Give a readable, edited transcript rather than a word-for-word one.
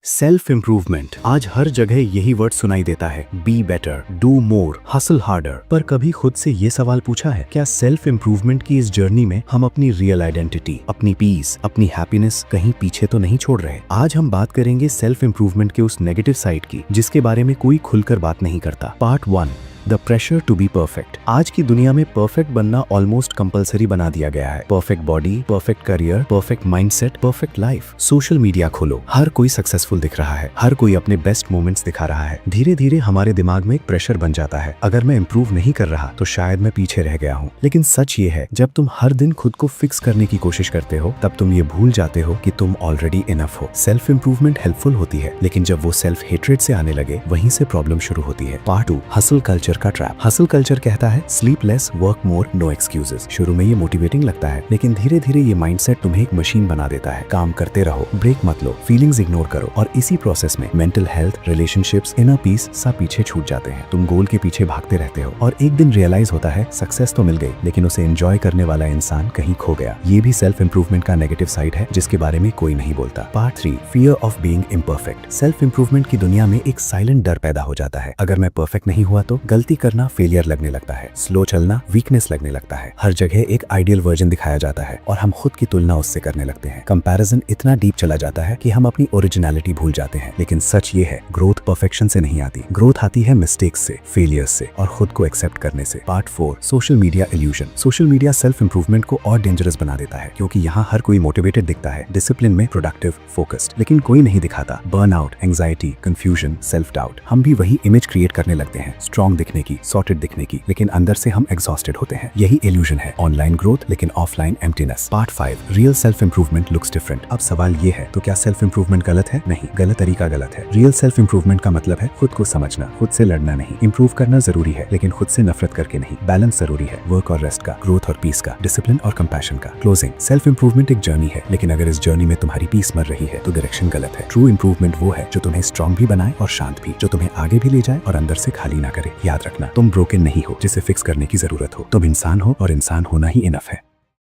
Self improvement आज हर जगह यही वर्ड सुनाई देता है। Be better, do more, hustle harder. पर कभी खुद से ये सवाल पूछा है, क्या सेल्फ इम्प्रूवमेंट की इस जर्नी में हम अपनी रियल आइडेंटिटी, अपनी पीस, अपनी हैप्पीनेस कहीं पीछे तो नहीं छोड़ रहे? आज हम बात करेंगे सेल्फ इम्प्रूवमेंट के उस नेगेटिव साइड की जिसके बारे में कोई खुलकर बात नहीं करता। Part 1, the pressure to be perfect. आज की दुनिया में परफेक्ट बनना ऑलमोस्ट कंपलसरी बना दिया गया है। Perfect body, perfect career, perfect mindset, perfect life. Social media खोलो, हर कोई सक्सेसफुल दिख रहा है, हर कोई अपने बेस्ट मोमेंट्स दिखा रहा है। धीरे धीरे हमारे दिमाग में एक प्रेशर बन जाता है, अगर मैं इंप्रूव नहीं कर रहा तो शायद मैं पीछे रह गया हूँ। लेकिन सच ये है, जब तुम हर दिन खुद को फिक्स करने की कोशिश करते हो तब तुम ये भूल जाते हो कि तुम ऑलरेडी इनफ हो। सेल्फ इंप्रूवमेंट हेल्पफुल होती है, लेकिन जब वो सेल्फ हेट्रेड से आने लगे वहीं से प्रॉब्लम शुरू होती है। पार्ट 2, हसल कल्चर का ट्रैप। हसल कल्चर कहता है sleepless, work more, no excuses. शुरू में ये मोटिवेटिंग लगता है, लेकिन धीरे धीरे ये माइंडसेट तुम्हें एक मशीन बना देता है। काम करते रहो, ब्रेक मत लो, फीलिंग्स इग्नोर करो, और इसी प्रोसेस में mental health, relationships, inner peace सब पीछे छूट जाते हैं। तुम गोल के पीछे भागते रहते हो और एक दिन रियलाइज होता है सक्सेस तो मिल गई, लेकिन उसे एंजॉय करने वाला इंसान कहीं खो गया। ये भी सेल्फ इंप्रूवमेंट का नेगेटिव साइड है जिसके बारे में कोई नहीं बोलता। Part 3, fear of being imperfect. Self improvement की दुनिया में एक साइलेंट डर पैदा हो जाता है। अगर मैं परफेक्ट नहीं हुआ तो गलती करना फेलियर लगने लगता है, स्लो चलना वीकनेस लगने लगता है। हर जगह एक आइडियल वर्जन दिखाया जाता है और हम खुद की तुलना उससे करने लगते हैं। कंपैरिजन इतना डीप चला जाता है कि हम अपनी ओरिजिनलिटी भूल जाते हैं। लेकिन सच ये है, ग्रोथ परफेक्शन से नहीं आती, ग्रोथ आती है मिस्टेक्स से, फेलियर्स से और खुद को एक्सेप्ट करने से। Part 4, social media illusion. Social media self improvement को और डेंजरस बना देता है, क्योंकि यहाँ हर कोई मोटिवेटेड दिखता है, डिसिप्लिन में, प्रोडक्टिव, फोकस्ड, लेकिन कोई नहीं दिखाता burnout, anxiety, confusion, self doubt. हम भी वही इमेज क्रिएट करने लगते हैं, स्ट्रॉन्ग दिखने की, सॉर्टेड दिखने की, लेकिन अंदर से हम एग्जॉस्टेड होते हैं। यही इल्यूजन है, ऑनलाइन ग्रोथ लेकिन offline emptiness. Part 5, real self improvement looks different. अब सवाल ये है, तो क्या सेल्फ इंप्रूवमेंट गलत है? नहीं, गलत तरीका गलत है। रियल सेल्फ इंप्रूवमेंट का मतलब है खुद को समझना, खुद से लड़ना नहीं। इंप्रूव करना जरूरी है, लेकिन खुद से नफरत करके नहीं। बैलेंस जरूरी है, वर्क और रेस्ट का, ग्रोथ और पीस का, डिसिप्लिन और कंपैशन का। क्लोजिंग, सेल्फ इंप्रूवमेंट एक जर्नी है, लेकिन अगर इस जर्नी में तुम्हारी पीस मर रही है तो डायरेक्शन गलत है। ट्रू इंप्रूवमेंट वो है जो तुम्हें स्ट्रॉन्ग भी बनाए और शांत भी, जो तुम्हें आगे भी ले जाए और अंदर से खाली ना करे। याद रखना, तुम ब्रोकन नहीं हो जिसे फिक्स करने की जरूरत हो। तुम इंसान हो और इंसान होना ही इनफ है।